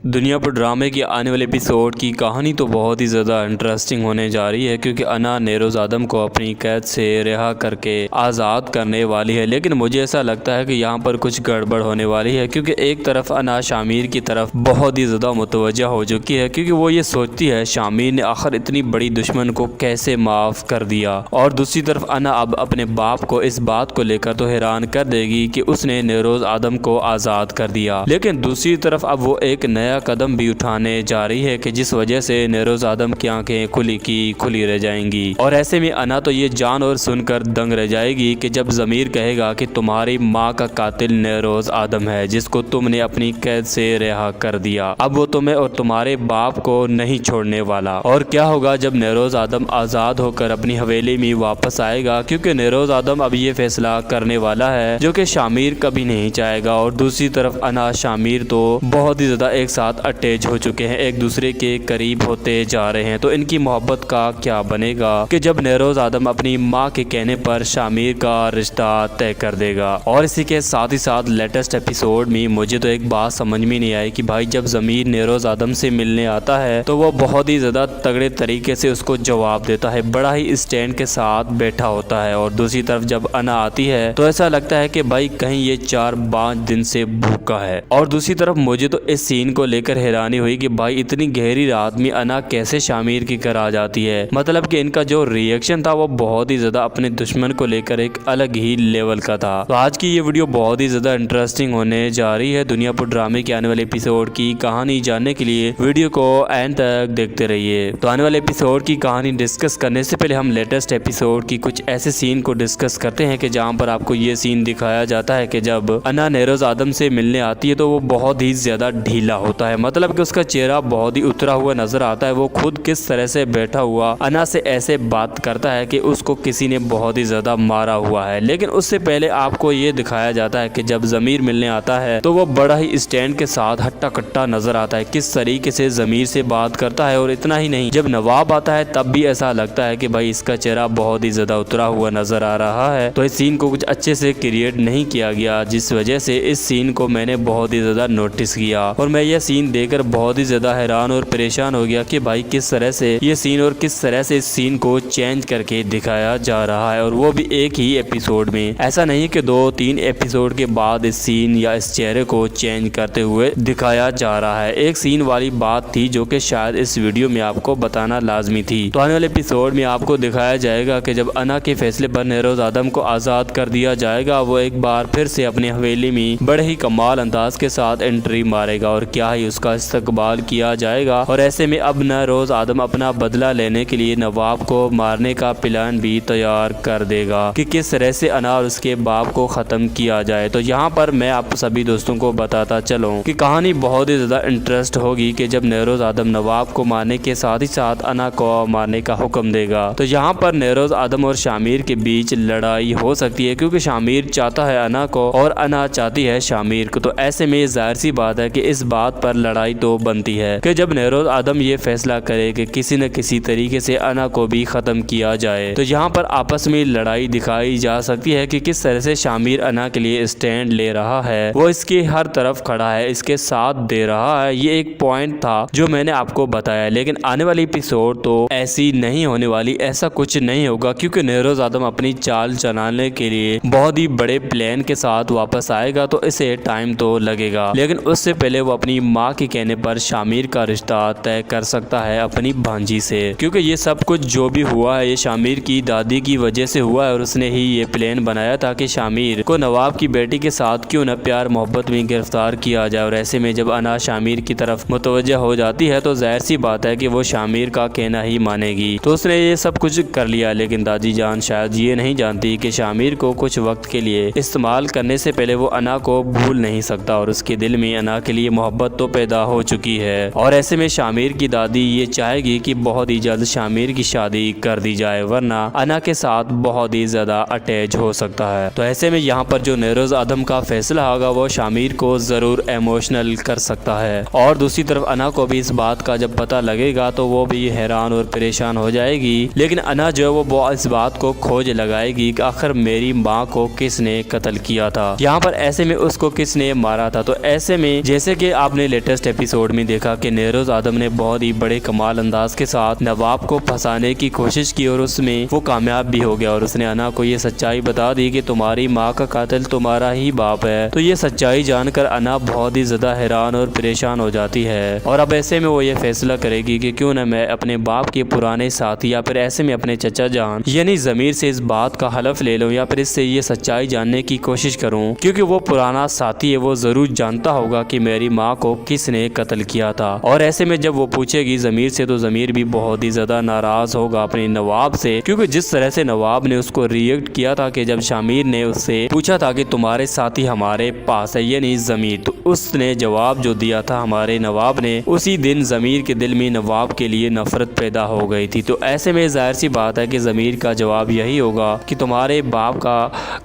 दुनिया पर ड्रामे की आने वाले एपिसोड की कहानी तो बहुत ही ज़्यादा इंटरेस्टिंग होने जा रही है, क्योंकि अना नेरोज आदम को अपनी कैद से रिहा करके आज़ाद करने वाली है। लेकिन मुझे ऐसा लगता है कि यहाँ पर कुछ गड़बड़ होने वाली है, क्योंकि एक तरफ अना शामिर की तरफ बहुत ही ज़्यादा मुतवज्जा हो चुकी है, क्योंकि वो ये सोचती है शामिर ने आखिर इतनी बड़ी दुश्मन को कैसे माफ़ कर दिया। और दूसरी तरफ अना अब अपने बाप को इस बात को लेकर तो हैरान कर देगी कि उसने नेरोज आदम को आज़ाद कर दिया। लेकिन दूसरी तरफ अब वो एक नया कदम भी उठाने जा रही है कि जिस वजह से नेरोज आदम की आंखें खुली की खुली रह जाएंगी। और ऐसे में अना तो ये जान और सुनकर दंग रह जाएगी कि जब ज़मीर कहेगा कि तुम्हारी माँ का कातिल नेरोज आदम है, जिसको तुमने अपनी कैद से रिहा कर दिया। अब वो तुम्हें और तुम्हारे बाप को नहीं छोड़ने वाला। और क्या होगा जब नेरोज आदम आज़ाद होकर अपनी हवेली में वापस आएगा, क्योंकि नेरोज आदम अब ये फैसला करने वाला है जो कि शामिर कभी नहीं चाहेगा। और दूसरी तरफ अना शामिर तो बहुत ही ज़्यादा एक साथ अटैच हो चुके हैं, एक दूसरे के करीब होते जा रहे हैं। तो इनकी मोहब्बत का क्या बनेगा कि जब नेरोज आदम अपनी माँ के कहने पर शामिर का रिश्ता तय कर देगा। और इसी के साथ ही साथ लेटेस्ट एपिसोड में मुझे तो एक बात समझ में नहीं आई कि भाई जब ज़मीर नेरोज आदम से मिलने आता है तो वो बहुत ही ज़्यादा तगड़े तरीके से उसको जवाब देता है, बड़ा ही स्टैंड के साथ बैठा होता है। और दूसरी तरफ जब अना आती है तो ऐसा लगता है कि भाई कहीं ये 4-5 दिन से भूखा है। और दूसरी तरफ मुझे तो इस सीन को लेकर हैरानी हुई कि भाई इतनी गहरी रात में अना कैसे शामिर की घर आ जाती है। मतलब कि इनका जो रिएक्शन था वो बहुत ही ज़्यादा अपने दुश्मन को लेकर एक अलग ही लेवल का था। तो आज की ये वीडियो बहुत ही ज़्यादा इंटरेस्टिंग होने जा रही है। दुनिया पर ड्रामे के आने वाले एपिसोड की कहानी जानने के लिए वीडियो को एंड तक देखते रहिए। तो आने वाले एपिसोड की कहानी डिस्कस करने से पहले हम लेटेस्ट एपिसोड की कुछ ऐसे सीन को डिस्कस करते हैं कि जहाँ पर आपको ये सीन दिखाया जाता है कि जब अना नेरोज आदम से मिलने आती है तो वो बहुत ही ज़्यादा ढीला होता है, मतलब कि उसका चेहरा बहुत ही उतरा हुआ नजर आता है। वो खुद किस तरह से बैठा हुआ अना से ऐसे बात करता है कि उसको किसी ने बहुत ही ज्यादा मारा हुआ है। लेकिन उससे पहले आपको ये दिखाया जाता है कि जब ज़मीर मिलने आता है तो वो बड़ा ही स्टैंड के साथ हट्टा कट्टा नजर आता है, किस तरीके से ज़मीर से बात करता है। और इतना ही नहीं, जब नवाब आता है तब भी ऐसा लगता है कि भाई इसका चेहरा बहुत ही ज्यादा उतरा हुआ नजर आ रहा है। तो इस सीन को कुछ अच्छे से क्रिएट नहीं किया गया, जिस वजह से इस सीन को मैंने बहुत ही ज्यादा नोटिस किया। और मैं यह सीन देखकर बहुत ही ज्यादा हैरान और परेशान हो गया कि भाई किस तरह से ये सीन और किस तरह से इस सीन को चेंज करके दिखाया जा रहा है, और वो भी एक ही एपिसोड में। ऐसा नहीं कि 2-3 एपिसोड के बाद इस सीन या इस चेहरे को चेंज करते हुए दिखाया जा रहा है। एक सीन वाली बात थी जो कि शायद इस वीडियो में आपको बताना लाजमी थी। तो आने वाले एपिसोड में आपको दिखाया जाएगा कि जब अना के फैसले पर नेरोज आदम को आज़ाद कर दिया जाएगा, वो एक बार फिर से अपनी हवेली में बड़े ही कमाल अंदाज के साथ एंट्री मारेगा और क्या ही उसका इस्तकबाल किया जाएगा। और ऐसे में अब नेरोज आदम अपना बदला लेने के लिए नवाब को मारने का प्लान भी तैयार कर देगा कि किस तरह से अना और उसके बाप को ख़त्म किया जाए। तो यहाँ पर मैं आप सभी दोस्तों को बताता चलूँ कि कहानी बहुत ही ज़्यादा इंटरेस्ट होगी कि जब नेरोज आदम नवाब को मारने के साथ ही साथ अना को मारने का हुक्म देगा। तो यहाँ पर नेरोज आदम और शामिर के बीच लड़ाई हो सकती है, क्योंकि शामिर चाहता है अना को और अना चाहती है शामिर को। तो ऐसे में जाहिर सी बात है कि इस बात पर लड़ाई तो बनती है कि जब नेरोज आदम ये फैसला करे कि किसी न किसी तरीके से अना को भी खत्म किया जाए, तो यहाँ पर आपस में लड़ाई दिखाई जा सकती है कि किस तरह से शामिर अना के लिए स्टैंड ले रहा है, वो इसके हर तरफ खड़ा है, इसके साथ दे रहा है। ये एक पॉइंट था जो मैंने आपको बताया। लेकिन आने वाली एपिसोड तो ऐसी नहीं होने वाली, ऐसा कुछ नहीं होगा, क्योंकि नेरोज आदम अपनी चाल चलाने के लिए बहुत ही बड़े प्लान के साथ वापस आएगा, तो इसे टाइम तो लगेगा। लेकिन उससे पहले वो अपनी माँ के कहने पर शामिर का रिश्ता तय कर सकता है अपनी भांजी से, क्योंकि ये सब कुछ जो भी हुआ है ये शामिर की दादी की वजह से हुआ है। और उसने ही ये प्लान बनाया था कि शामिर को नवाब की बेटी के साथ क्यों न प्यार मोहब्बत में गिरफ्तार किया जाए। और ऐसे में जब अना शामिर की तरफ मुतवज्जा हो जाती है तो जाहिर सी बात है कि वो शामिर का कहना ही मानेगी। तो उसने ये सब कुछ कर लिया। लेकिन दादी जान शायद ये नहीं जानती कि शामिर को कुछ वक्त के लिए इस्तेमाल करने से पहले वो अना को भूल नहीं सकता, और उसके दिल में अना के लिए मोहब्बत तो पैदा हो चुकी है। और ऐसे में शामिर की दादी ये चाहेगी कि बहुत ही जल्द शामिर की शादी कर दी जाए, वरना अना के साथ बहुत ही ज्यादा अटैच हो सकता है। तो ऐसे में यहाँ पर जो नेरोज आदम का फैसला होगा वो शामिर को जरूर इमोशनल कर सकता है। और दूसरी तरफ अना को भी इस बात का जब पता लगेगा तो वो भी हैरान और परेशान हो जाएगी। लेकिन अना जो है वो इस बात को खोज लगाएगी कि आखिर मेरी माँ को किसने कत्ल किया था, यहाँ पर ऐसे में उसको किसने मारा था। तो ऐसे में जैसे कि आपने लेटेस्ट एपिसोड में देखा कि नेरोज आदम ने बहुत ही बड़े कमाल अंदाज के साथ नवाब को फंसाने की कोशिश की और उसमें वो कामयाब भी हो गया और उसने अना को ये सच्चाई बता दी कि तुम्हारी माँ का कातिल तुम्हारा ही बाप है। तो ये सच्चाई जानकर अना बहुत ही ज्यादा हैरान और परेशान हो जाती है और अब ऐसे में वो ये फैसला करेगी कि क्यों न मैं अपने बाप के पुराने साथी या फिर ऐसे में अपने चचा जान यानी ज़मीर से इस बात का हलफ ले लूं या फिर इससे ये सच्चाई जानने की कोशिश करूं, क्योंकि वो पुराना साथी है, वो जरूर जानता होगा कि मेरी माँ को किसने कत्ल किया था। और ऐसे में जब वो पूछेगी ज़मीर से तो ज़मीर भी बहुत ही ज्यादा नाराज होगा अपने नवाब से, क्योंकि जिस तरह से नवाब ने उसको रिएक्ट किया था कि जब शामिर ने उससे पूछा था कि तुम्हारे साथी हमारे पास है यानी ज़मीर, तो उसने जवाब जो दिया था हमारे नवाब ने, उसी दिन ज़मीर के दिल में नवाब के लिए नफरत पैदा हो गई थी। तो ऐसे में जाहिर सी बात है कि ज़मीर का जवाब यही होगा कि तुम्हारे बाप का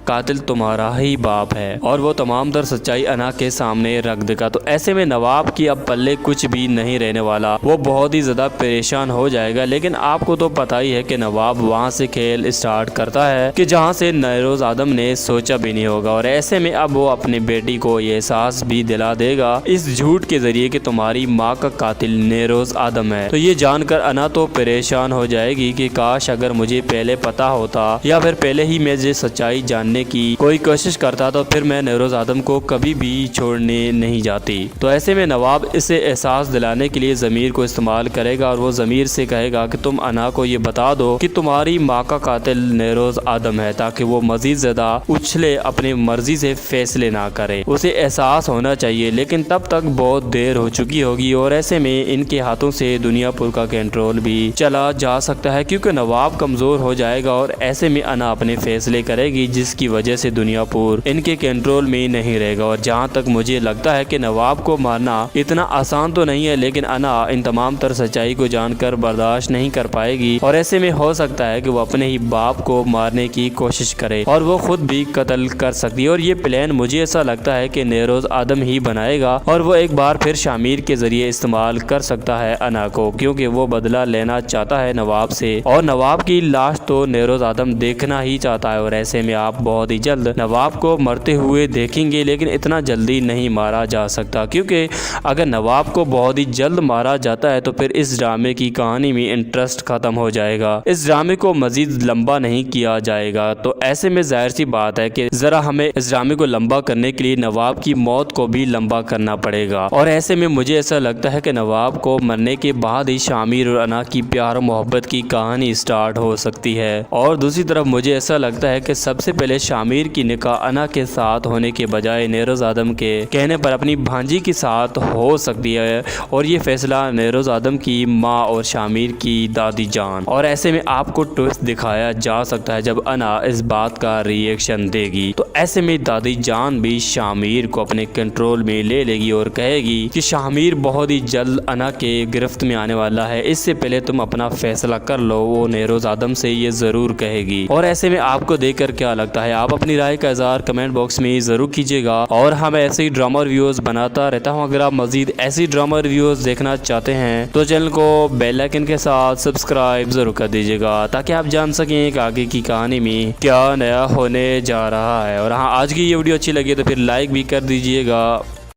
कातिल तुम्हारा ही बाप है और वो तमाम तर सच्चाई अना के सामने रख देगा। तो ऐसे में नवाब की अब पल्ले कुछ भी नहीं रहने वाला, वो बहुत ही ज़्यादा परेशान हो जाएगा। लेकिन आपको तो पता ही है कि नवाब वहाँ से खेल स्टार्ट करता है कि जहाँ से नेरोज आदम ने सोचा भी नहीं होगा और ऐसे में अब वो अपनी बेटी को ये एहसास भी दिला देगा इस झूठ के जरिए कि तुम्हारी माँ का कातिल नेरोज आदम है। तो ये जानकर अना तो परेशान हो जाएगी कि काश अगर मुझे पहले पता होता या फिर पहले ही मैं ये सच्चाई जानने की कोई कोशिश करता तो फिर मैं नेरोज आदम को कभी भी छोड़ने नहीं जाती। तो ऐसे में नवाब इसे एहसास दिलाने के लिए ज़मीर को इस्तेमाल करेगा और वो ज़मीर से कहेगा कि तुम अना को ये बता दो कि तुम्हारी माँ का कातिल नेरोज आदम है, ताकि वो मजीद ज़्यादा उछले अपनी मर्जी से फैसले ना करे। उसे एहसास होना चाहिए, लेकिन तब तक बहुत देर हो चुकी होगी और ऐसे में इनके हाथों से दुनियापुर का कंट्रोल भी चला जा सकता है, क्योंकि नवाब कमज़ोर हो जाएगा और ऐसे में अना अपने फैसले करेगी जिसकी वजह से दुनियापुर इनके कंट्रोल में नहीं रहेगा। और जहाँ तक मुझे लगता है कि नवाब को मारना इतना आसान तो नहीं है, लेकिन अना इन तमाम तर सच्चाई को जानकर बर्दाश्त नहीं कर पाएगी और ऐसे में हो सकता है कि वो अपने ही बाप को मारने की कोशिश करे और वो खुद भी कत्ल कर सकती है। और ये प्लान मुझे ऐसा लगता है कि नेरोज आदम ही बनाएगा और वो एक बार फिर शामिर के जरिए इस्तेमाल कर सकता है अना को, क्योंकि वो बदला लेना चाहता है नवाब से और नवाब की लाश तो नेरोज आदम देखना ही चाहता है। और ऐसे में आप बहुत ही जल्द नवाब को मरते हुए देखेंगे, लेकिन इतना जल्दी नहीं मारा जा सकता, क्योंकि अगर नवाब को बहुत ही जल्द मारा जाता है तो फिर इस ड्रामे की कहानी में इंटरेस्ट खत्म हो जाएगा, इस ड्रामे को मजीद लंबा नहीं किया जाएगा। तो ऐसे में जाहिर सी बात है कि जरा हमें इस ड्रामे को लंबा करने के लिए नवाब की मौत को भी लंबा करना पड़ेगा और ऐसे में मुझे ऐसा लगता है कि नवाब को मरने के बाद ही शामिर और अना की प्यार मोहब्बत की कहानी स्टार्ट हो सकती है। और दूसरी तरफ मुझे ऐसा लगता है कि सबसे पहले शामिर की निकाह अना के साथ होने के बजाय नेरोज आदम के कहने पर अपनी भांजी के साथ हो सकती है और ये फैसला नेरोज आदम की माँ और शामिर की दादी जान। और ऐसे में आपको ट्विस्ट दिखाया जा सकता है जब अना इस बात का रिएक्शन देगी, तो ऐसे में दादी जान भी शामिर को अपने कंट्रोल में ले लेगी और कहेगी कि शामिर बहुत ही जल्द अना के गिरफ्त में आने वाला है, इससे पहले तुम अपना फैसला कर लो। वो नेरोज आदम से ये जरूर कहेगी। और ऐसे में आपको देखकर क्या लगता है, आप अपनी राय का इज़हार कमेंट बॉक्स में जरूर कीजिएगा और हम ऐसे ही ड्रामा रिव्यूज बनाता रहता हूँ। अगर आप मजीद ऐसी ड्रामा रिव्यूज देखना चाहते हैं तो चैनल को बेल आइकन के साथ सब्सक्राइब जरूर कर दीजिएगा, ताकि आप जान सकें कि आगे की कहानी में क्या नया होने जा रहा है। और हाँ, आज की ये वीडियो अच्छी लगी तो फिर लाइक भी कर दीजिएगा।